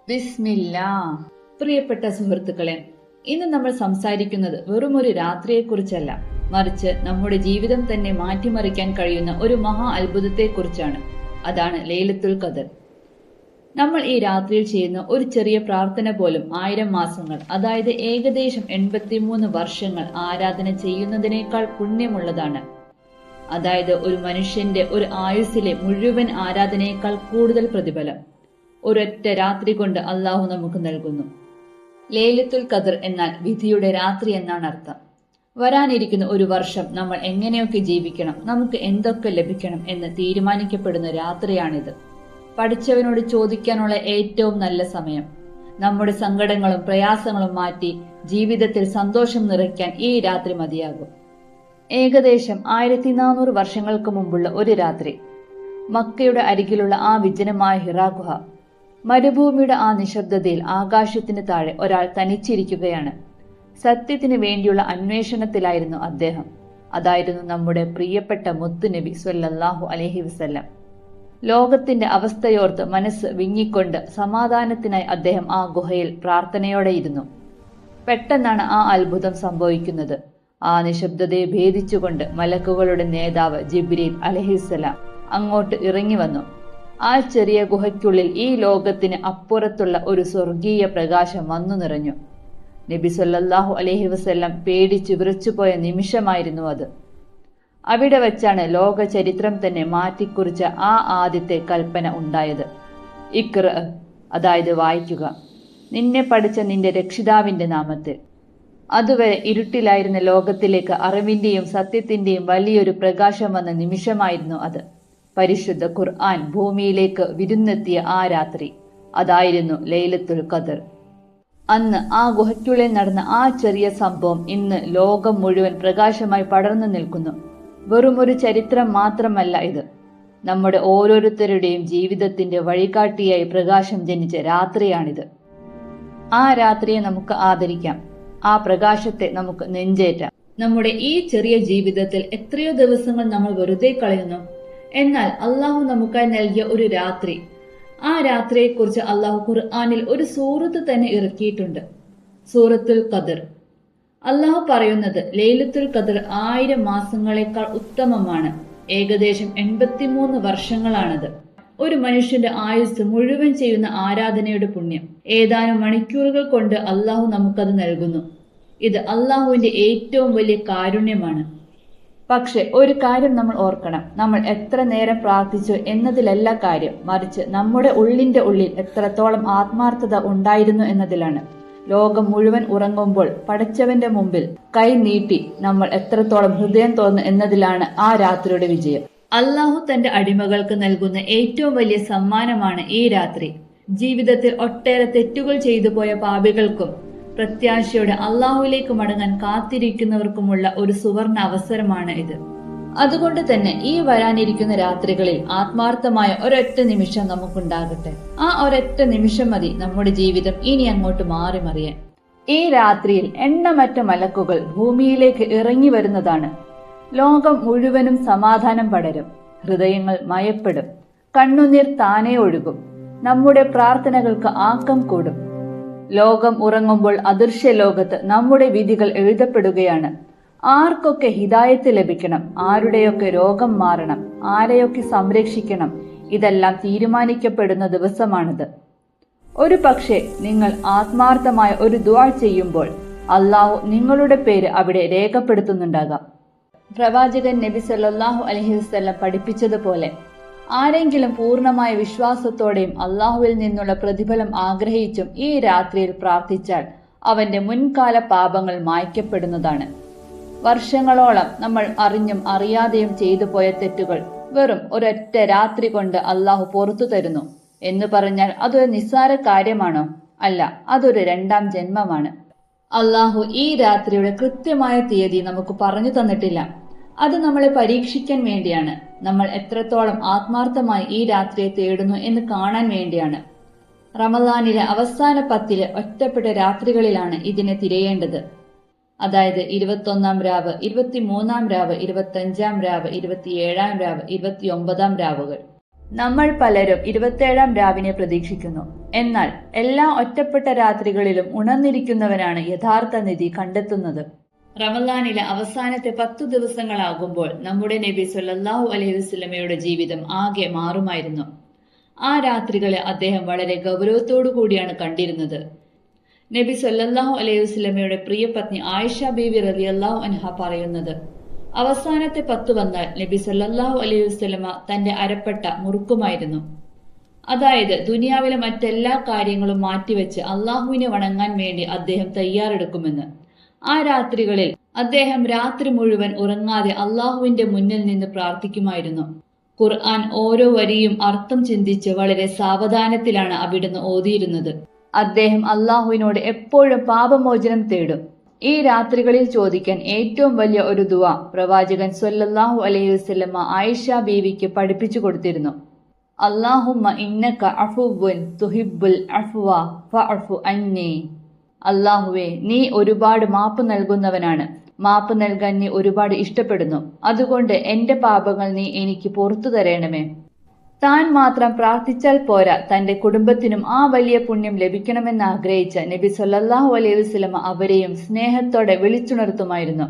ബിസ്മില്ലാ. പ്രിയപ്പെട്ട സുഹൃത്തുക്കളെ, ഇന്ന് നമ്മൾ സംസാരിക്കുന്നത് വെറുമൊരു രാത്രിയെക്കുറിച്ചല്ല, മറിച്ച് നമ്മുടെ ജീവിതം തന്നെ മാറ്റിമറിക്കാൻ കഴിയുന്ന ഒരു മഹാ അത്ഭുതത്തെക്കുറിച്ചാണ്. അതാണ് ലൈലത്തുൽ ഖദർ. നമ്മൾ ഈ രാത്രിയിൽ ചെയ്യുന്ന ഒരു ചെറിയ പ്രാർത്ഥന പോലും 1000 മാസങ്ങൾ, അതായത് ഏകദേശം 83 വർഷങ്ങൾ ആരാധന ചെയ്യുന്നതിനേക്കാൾ പുണ്യമുള്ളതാണ്. അതായത് ഒരു മനുഷ്യന്റെ ഒരു ആയുസ്സിലെ മുഴുവൻ ആരാധനയേക്കാൾ കൂടുതൽ പ്രതിഫലം ഒരൊറ്റ രാത്രി കൊണ്ട് അള്ളാഹു നമുക്ക് നൽകുന്നു. ലൈലത്തുൽ ഖദർ എന്നാൽ വിധിയുടെ രാത്രി എന്നാണ് അർത്ഥം. വരാനിരിക്കുന്ന ഒരു വർഷം നമ്മൾ എങ്ങനെയൊക്കെ ജീവിക്കണം, നമുക്ക് എന്തൊക്കെ ലഭിക്കണം എന്ന് തീരുമാനിക്കപ്പെടുന്ന രാത്രിയാണിത്. പഠിച്ചവനോട് ചോദിക്കാനുള്ള ഏറ്റവും നല്ല സമയം. നമ്മുടെ സങ്കടങ്ങളും പ്രയാസങ്ങളും മാറ്റി ജീവിതത്തിൽ സന്തോഷം നിറയ്ക്കാൻ ഈ രാത്രി മതിയാകും. ഏകദേശം 1400 വർഷങ്ങൾക്ക് മുമ്പുള്ള ഒരു രാത്രി, മക്കയുടെ അരികിലുള്ള ആ വിജനമായ ഹിറാ ഗുഹ, മരുഭൂമിയുടെ ആ നിശബ്ദതയിൽ ആകാശത്തിന് താഴെ ഒരാൾ തനിച്ചിരിക്കുകയാണ്. സത്യത്തിന് വേണ്ടിയുള്ള അന്വേഷണത്തിലായിരുന്നു അദ്ദേഹം. അതായിരുന്നു നമ്മുടെ പ്രിയപ്പെട്ട മുത്തു നബി സ്വല്ലല്ലാഹു അലൈഹി വസല്ലം. ലോകത്തിന്റെ അവസ്ഥയോർത്ത് മനസ്സ് വിങ്ങിക്കൊണ്ട് സമാധാനത്തിനായി അദ്ദേഹം ആ ഗുഹയിൽ പ്രാർത്ഥനയോടെ ഇരുന്നു. പെട്ടെന്നാണ് ആ അത്ഭുതം സംഭവിക്കുന്നത്. ആ നിശബ്ദതയെ ഭേദിച്ചുകൊണ്ട് മലക്കുകളുടെ നേതാവ് ജിബ്രീൽ അലൈഹിസ്സലാം അങ്ങോട്ട് ഇറങ്ങി വന്നു. ആ ചെറിയ ഗുഹയ്ക്കുള്ളിൽ ഈ ലോകത്തിന് അപ്പുറത്തുള്ള ഒരു സ്വർഗീയ പ്രകാശം വന്നു നിറഞ്ഞു. നബി സല്ലല്ലാഹു അലൈഹി വസല്ലം പേടിച്ചു വിറച്ചുപോയ നിമിഷമായിരുന്നു അത്. അവിടെ വച്ചാണ് ലോക ചരിത്രം തന്നെ മാറ്റിക്കുറിച്ച ആ ആദ്യത്തെ കൽപ്പന ഉണ്ടായത്. ഇഖ്റ, അതായത് വായിക്കുക, നിന്നെ പഠിച്ച നിന്റെ രക്ഷിതാവിന്റെ നാമത്തിൽ. അതുവരെ ഇരുട്ടിലായിരുന്ന ലോകത്തിലേക്ക് അറിവിന്റെയും സത്യത്തിന്റെയും വലിയൊരു പ്രകാശം വന്ന നിമിഷമായിരുന്നു അത്. പരിശുദ്ധ ഖുർആൻ ഭൂമിയിലേക്ക് വിരുന്നെത്തിയ ആ രാത്രി, അതായിരുന്നു ലൈലത്തുൽ ഖദർ. അന്ന് ആ ഗുഹയ്ക്കുള്ളിൽ നടന്ന ആ ചെറിയ സംഭവം ഇന്ന് ലോകം മുഴുവൻ പ്രകാശമായി പടർന്നു നിൽക്കുന്നു. വെറുമൊരു ചരിത്രം മാത്രമല്ല ഇത്, നമ്മുടെ ഓരോരുത്തരുടെയും ജീവിതത്തിന്റെ വഴികാട്ടിയായി പ്രകാശം ജനിച്ച രാത്രിയാണിത്. ആ രാത്രിയെ നമുക്ക് ആദരിക്കാം, ആ പ്രകാശത്തെ നമുക്ക് നെഞ്ചേറ്റാം. നമ്മുടെ ഈ ചെറിയ ജീവിതത്തിൽ എത്രയോ ദിവസങ്ങൾ നമ്മൾ വെറുതെ കളയുന്നു. എന്നാൽ അള്ളാഹു നമുക്കായി നൽകിയ ഒരു രാത്രി, ആ രാത്രിയെക്കുറിച്ച് അള്ളാഹു ഖുർആനിൽ ഒരു സൂറത്ത് തന്നെ ഇറക്കിയിട്ടുണ്ട്, സൂറത്തുൽ ഖദർ. അള്ളാഹു പറയുന്നത് ലൈലത്തുൽ ഖദർ 1000 മാസങ്ങളെക്കാൾ ഉത്തമമാണ്. ഏകദേശം 83 വർഷങ്ങളാണത്. ഒരു മനുഷ്യന്റെ ആയുസ് മുഴുവൻ ചെയ്യുന്ന ആരാധനയുടെ പുണ്യം ഏതാനും മണിക്കൂറുകൾ കൊണ്ട് അള്ളാഹു നമുക്കത് നൽകുന്നു. ഇത് അള്ളാഹുവിന്റെ ഏറ്റവും വലിയ കാരുണ്യമാണ്. പക്ഷെ ഒരു കാര്യം നമ്മൾ ഓർക്കണം, നമ്മൾ എത്ര നേരം പ്രാർത്ഥിച്ചു എന്നതിലല്ല കാര്യം, മറിച്ച് നമ്മുടെ ഉള്ളിന്റെ ഉള്ളിൽ എത്രത്തോളം ആത്മാർത്ഥത ഉണ്ടായിരുന്നു എന്നതിലാണ്. ലോകം മുഴുവൻ ഉറങ്ങുമ്പോൾ പടച്ചവന്റെ മുമ്പിൽ കൈ നീട്ടി നമ്മൾ എത്രത്തോളം ഹൃദയം തുറന്നു എന്നതിലാണ് ആ രാത്രിയുടെ വിജയം. അള്ളാഹു തന്റെ അടിമകൾക്ക് നൽകുന്ന ഏറ്റവും വലിയ സമ്മാനമാണ് ഈ രാത്രി. ജീവിതത്തിൽ ഒട്ടേറെ തെറ്റുകൾ ചെയ്തു പോയ പാപികൾക്കും പ്രത്യാശയോടെ അള്ളാഹുവിലേക്ക് മടങ്ങാൻ കാത്തിരിക്കുന്നവർക്കുമുള്ള ഒരു സുവർണ അവസരമാണ് ഇത്. അതുകൊണ്ട് തന്നെ ഈ വരാനിരിക്കുന്ന രാത്രികളിൽ ആത്മാർത്ഥമായ ഒരൊറ്റ നിമിഷം നമുക്കുണ്ടാകട്ടെ. ആ ഒരൊറ്റ നിമിഷം മതി നമ്മുടെ ജീവിതം ഇനി അങ്ങോട്ട് മാറി മറിയാൻ. ഈ രാത്രിയിൽ എണ്ണമറ്റ മലക്കുകൾ ഭൂമിയിലേക്ക് ഇറങ്ങി വരുന്നതാണ്. ലോകം മുഴുവനും സമാധാനം പടരും, ഹൃദയങ്ങൾ മയപ്പെടും, കണ്ണുനീർ താനേ ഒഴുകും, നമ്മുടെ പ്രാർത്ഥനകൾക്ക് ആക്കം കൂടും. ലോകം ഉറങ്ങുമ്പോൾ അദൃശ്യ ലോകത്ത് നമ്മുടെ വിധികൾ എഴുതപ്പെടുകയാണ്. ആർക്കൊക്കെ ഹിദായത്ത് ലഭിക്കണം, ആരുടെയൊക്കെ രോഗം മാറണം, ആരെയൊക്കെ സംരക്ഷിക്കണം, ഇതെല്ലാം തീരുമാനിക്കപ്പെടുന്ന ദിവസമാണിത്. ഒരു പക്ഷേ നിങ്ങൾ ആത്മാർത്ഥമായ ഒരു ദുആ ചെയ്യുമ്പോൾ അള്ളാഹു നിങ്ങളുടെ പേര് അവിടെ രേഖപ്പെടുത്തുന്നുണ്ടാകാം. പ്രവാചകൻ നബി സല്ലല്ലാഹു അലൈഹി വസല്ലം പഠിപ്പിച്ചതുപോലെ ആരെങ്കിലും പൂർണ്ണമായ വിശ്വാസത്തോടെയും അള്ളാഹുവിൽ നിന്നുള്ള പ്രതിഫലം ആഗ്രഹിച്ചും ഈ രാത്രിയിൽ പ്രാർത്ഥിച്ചാൽ അവന്റെ മുൻകാല പാപങ്ങൾ മായ്ക്കപ്പെടുന്നതാണ്. വർഷങ്ങളോളം നമ്മൾ അറിഞ്ഞും അറിയാതെയും ചെയ്തു പോയ തെറ്റുകൾ വെറും ഒരൊറ്റ രാത്രി കൊണ്ട് അള്ളാഹു പുറത്തു തരുന്നു എന്ന് പറഞ്ഞാൽ അതൊരു നിസ്സാര കാര്യമാണോ? അല്ല, അതൊരു 2ാം ജന്മമാണ്. അള്ളാഹു ഈ രാത്രിയുടെ കൃത്യമായ തീയതി നമുക്ക് പറഞ്ഞു തന്നിട്ടില്ല. അത് നമ്മളെ പരീക്ഷിക്കാൻ വേണ്ടിയാണ്. നമ്മൾ എത്രത്തോളം ആത്മാർത്ഥമായി ഈ രാത്രിയെ തേടുന്നു എന്ന് കാണാൻ വേണ്ടിയാണ്. റമദാനിലെ അവസാന 10 ഒറ്റപ്പെട്ട രാത്രികളിലാണ് ഇതിനെ തിരയേണ്ടത്. അതായത് 21-ാം രാവ്, 23-ാം രാവ്, 25-ാം രാവ്, 27-ാം രാവ്, 29-ാം രാവുകൾ. നമ്മൾ പലരും 27-ാം രാവിനെ പ്രതീക്ഷിക്കുന്നു. എന്നാൽ എല്ലാ ഒറ്റപ്പെട്ട രാത്രികളിലും ഉണർന്നിരിക്കുന്നവനാണ് യഥാർത്ഥ നിധി കണ്ടെത്തുന്നത്. റമളാനിലെ അവസാനത്തെ 10 ദിവസങ്ങളാകുമ്പോൾ നമ്മുടെ നബി സല്ലല്ലാഹു അലൈഹി വസല്ലമയുടെ ജീവിതം ആകെ മാറുമായിരുന്നു. ആ രാത്രികളെ അദ്ദേഹം വളരെ ഗൗരവത്തോടു കൂടിയാണ് കണ്ടിരുന്നത്. നബി സല്ലല്ലാഹു അലൈഹി വസല്ലമയുടെ പ്രിയപത്നി ആയിഷ ബീവി റളിയല്ലാഹു അൻഹ പറയുന്നത്, അവസാനത്തെ 10 വന്നാൽ നബി സല്ലല്ലാഹു അലൈഹി വസല്ലമ തന്റെ അരപ്പട്ട മുറുക്കുമായിരുന്നു. അതായത് ദുനിയാവിലെ മറ്റെല്ലാ കാര്യങ്ങളും മാറ്റിവെച്ച് അള്ളാഹുവിനെ വണങ്ങാൻ വേണ്ടി അദ്ദേഹം തയ്യാറെടുക്കുമെന്ന്. ആ രാത്രികളിൽ അദ്ദേഹം രാത്രി മുഴുവൻ ഉറങ്ങാതെ അള്ളാഹുവിന്റെ മുന്നിൽ നിന്ന് പ്രാർത്ഥിക്കുമായിരുന്നു. ഖുർആൻ ഓരോ വരിയും അർത്ഥം ചിന്തിച്ച് വളരെ സാവധാനത്തിലാണ് അവിടുന്ന് ഓതിയിരുന്നത്. അദ്ദേഹം അള്ളാഹുവിനോട് എപ്പോഴും പാപമോചനം തേടും. ഈ രാത്രികളിൽ ചോദിക്കാൻ ഏറ്റവും വലിയ ഒരു ദുആ പ്രവാചകൻ സ്വല്ലല്ലാഹു അലൈഹി വസല്ലമ ആയിഷ ബീവിക്ക് പഠിപ്പിച്ചു കൊടുത്തിരുന്നു. അല്ലാഹുമ്മ ഇന്നക അഫുവ്വുൻ തുഹിബ്ബുൽ അഫ്വ ഫഅഫു അന്നി. അല്ലാഹുവേ, നീ ഒരുപാട് മാപ്പ് നൽകുന്നവനാണ്, മാപ്പ് നൽകാൻ നീ ഒരുപാട് ഇഷ്ടപ്പെടുന്നു, അതുകൊണ്ട് എന്റെ പാപങ്ങൾ നീ എനിക്ക് പുറത്തു തരണമേ. താൻ മാത്രം പ്രാർത്ഥിച്ചാൽ പോരാ, തന്റെ കുടുംബത്തിനും ആ വലിയ പുണ്യം ലഭിക്കണമെന്ന് ആഗ്രഹിച്ച നബി സല്ലല്ലാഹു അലൈഹി വസല്ലമ അവരെയും സ്നേഹത്തോടെ വിളിച്ചുണർത്തുമായിരുന്നു.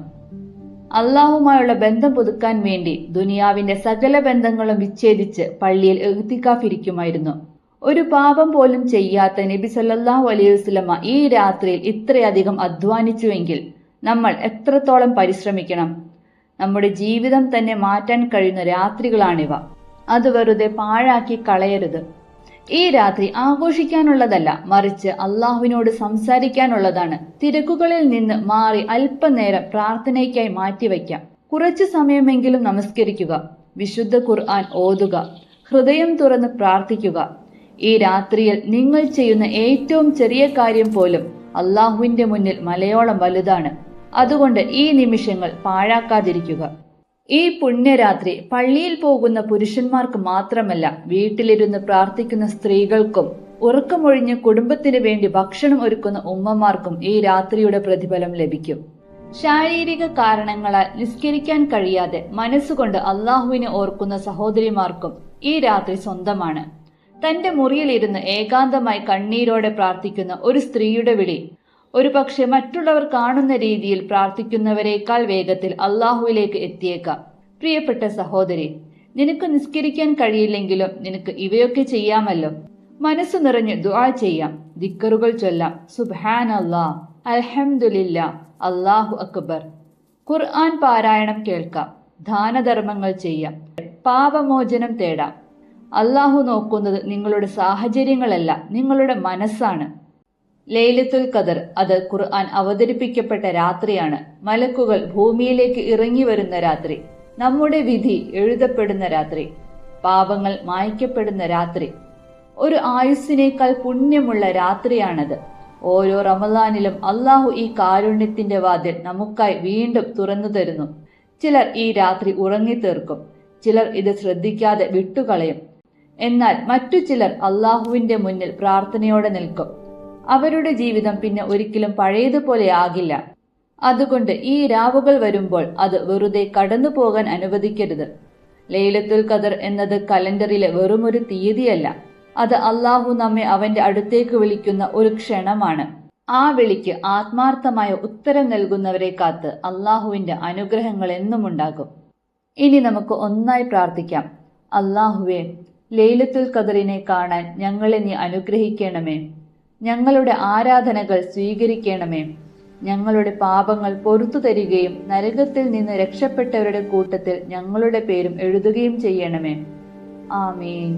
അള്ളാഹുമായുള്ള ബന്ധം പുതുക്കാൻ വേണ്ടി ദുനിയാവിന്റെ സകല ബന്ധങ്ങളും വിച്ഛേദിച്ച് പള്ളിയിൽ ഇഅ്തികാഫിരിക്കുമായിരുന്നു. ഒരു പാപം പോലും ചെയ്യാത്ത നബി സല്ലല്ലാഹു അലൈഹി വസല്ലമ ഈ രാത്രിയിൽ ഇത്രയധികം അധ്വാനിച്ചുവെങ്കിൽ നമ്മൾ എത്രത്തോളം പരിശ്രമിക്കണം. നമ്മുടെ ജീവിതം തന്നെ മാറ്റാൻ കഴിയുന്ന രാത്രികളാണിവ. അത് വെറുതെ പാഴാക്കി കളയരുത്. ഈ രാത്രി ആഘോഷിക്കാനുള്ളതല്ല, മറിച്ച് അള്ളാഹുവിനോട് സംസാരിക്കാനുള്ളതാണ്. തിരക്കുകളിൽ നിന്ന് മാറി അല്പനേരം പ്രാർത്ഥനയ്ക്കായി മാറ്റിവെക്കാം. കുറച്ചു സമയമെങ്കിലും നമസ്കരിക്കുക, വിശുദ്ധ ഖുർആൻ ഓതുക, ഹൃദയം തുറന്ന് പ്രാർത്ഥിക്കുക. ഈ രാത്രിയിൽ നിങ്ങൾ ചെയ്യുന്ന ഏറ്റവും ചെറിയ കാര്യം പോലും അള്ളാഹുവിന്റെ മുന്നിൽ മലയോളം വലുതാണ്. അതുകൊണ്ട് ഈ നിമിഷങ്ങൾ പാഴാക്കാതിരിക്കുക. ഈ പുണ്യരാത്രി പള്ളിയിൽ പോകുന്ന പുരുഷന്മാർക്ക് മാത്രമല്ല, വീട്ടിലിരുന്ന് പ്രാർത്ഥിക്കുന്ന സ്ത്രീകൾക്കും ഉറക്കമൊഴിഞ്ഞ് കുടുംബത്തിന് വേണ്ടി ഭക്ഷണം ഒരുക്കുന്ന ഉമ്മമാർക്കും ഈ രാത്രിയുടെ പ്രതിഫലം ലഭിക്കും. ശാരീരിക കാരണങ്ങളാൽ നിസ്കരിക്കാൻ കഴിയാതെ മനസ്സുകൊണ്ട് അള്ളാഹുവിനെ ഓർക്കുന്ന സഹോദരിമാർക്കും ഈ രാത്രി സ്വന്തമാണ്. തന്റെ മുറിയിലിരുന്ന് ഏകാന്തമായി കണ്ണീരോടെ പ്രാർത്ഥിക്കുന്ന ഒരു സ്ത്രീയുടെ വിളി ഒരുപക്ഷെ മറ്റുള്ളവർ കാണുന്ന രീതിയിൽ പ്രാർത്ഥിക്കുന്നവരെക്കാൾ വേഗത്തിൽ അള്ളാഹുവിലേക്ക് എത്തിയേക്കാം. പ്രിയപ്പെട്ട സഹോദരി, നിനക്ക് നിസ്കരിക്കാൻ കഴിയില്ലെങ്കിലും നിനക്ക് ഇവയൊക്കെ ചെയ്യാമല്ലോ. മനസ്സു നിറഞ്ഞ് ദുആ ചെയ്യാം, ദിക്റുകൾ ചൊല്ലാം, സുബ്ഹാനല്ലാഹ്, അൽഹംദുലില്ലാഹ്, അല്ലാഹു അക്ബർ. ഖുർആൻ പാരായണം കേൾക്കാം, ദാനധർമ്മങ്ങൾ ചെയ്യാം, പാപമോചനം തേടാം. അള്ളാഹു നോക്കുന്നത് നിങ്ങളുടെ സാഹചര്യങ്ങളല്ല, നിങ്ങളുടെ മനസ്സാണ്. ലൈലത്തുൽ ഖദർ, അത് ഖുർആൻ അവതരിപ്പിക്കപ്പെട്ട രാത്രിയാണ്. മലക്കുകൾ ഭൂമിയിലേക്ക് ഇറങ്ങി വരുന്ന രാത്രി, നമ്മുടെ വിധി എഴുതപ്പെടുന്ന രാത്രി, പാപങ്ങൾ മായ്ക്കപ്പെടുന്ന രാത്രി. ഒരു ആയുസ്സിനേക്കാൾ പുണ്യമുള്ള രാത്രിയാണത്. ഓരോ റമളാനിലും അള്ളാഹു ഈ കാരുണ്യത്തിന്റെ വാതിൽ നമുക്കായി വീണ്ടും തുറന്നു തരുന്നു. ചിലർ ഈ രാത്രി ഉറങ്ങിത്തീർക്കും, ചിലർ ഇത് ശ്രദ്ധിക്കാതെ വിട്ടുകളയും. എന്നാൽ മറ്റു ചിലർ അള്ളാഹുവിന്റെ മുന്നിൽ പ്രാർത്ഥനയോടെ നിൽക്കും. അവരുടെ ജീവിതം പിന്നെ ഒരിക്കലും പഴയതുപോലെ ആകില്ല. അതുകൊണ്ട് ഈ രാവുകൾ വരുമ്പോൾ അത് വെറുതെ കടന്നു പോകാൻ അനുവദിക്കരുത്. ലൈലത്തുൽ ഖദർ എന്നത് കലണ്ടറിലെ വെറുമൊരു തീയതിയല്ല, അത് അള്ളാഹു നമ്മെ അവന്റെ അടുത്തേക്ക് വിളിക്കുന്ന ഒരു ക്ഷണമാണ്. ആ വിളിക്ക് ആത്മാർത്ഥമായ ഉത്തരം നൽകുന്നവരെ കാത്ത് അള്ളാഹുവിന്റെ അനുഗ്രഹങ്ങൾ എന്നും ഉണ്ടാകും. ഇനി നമുക്ക് ഒന്നായി പ്രാർത്ഥിക്കാം. അള്ളാഹുവേ, ലൈലത്തുൽ ഖദറിനെ കാണാൻ ഞങ്ങളെ നീ അനുഗ്രഹിക്കണമേ. ഞങ്ങളുടെ ആരാധനകൾ സ്വീകരിക്കണമേ. ഞങ്ങളുടെ പാപങ്ങൾ പൊറുത്തു തരികയും നരകത്തിൽ നിന്ന് രക്ഷപ്പെട്ടവരുടെ കൂട്ടത്തിൽ ഞങ്ങളുടെ പേരും എഴുതുകയും ചെയ്യണമേ. ആമീൻ.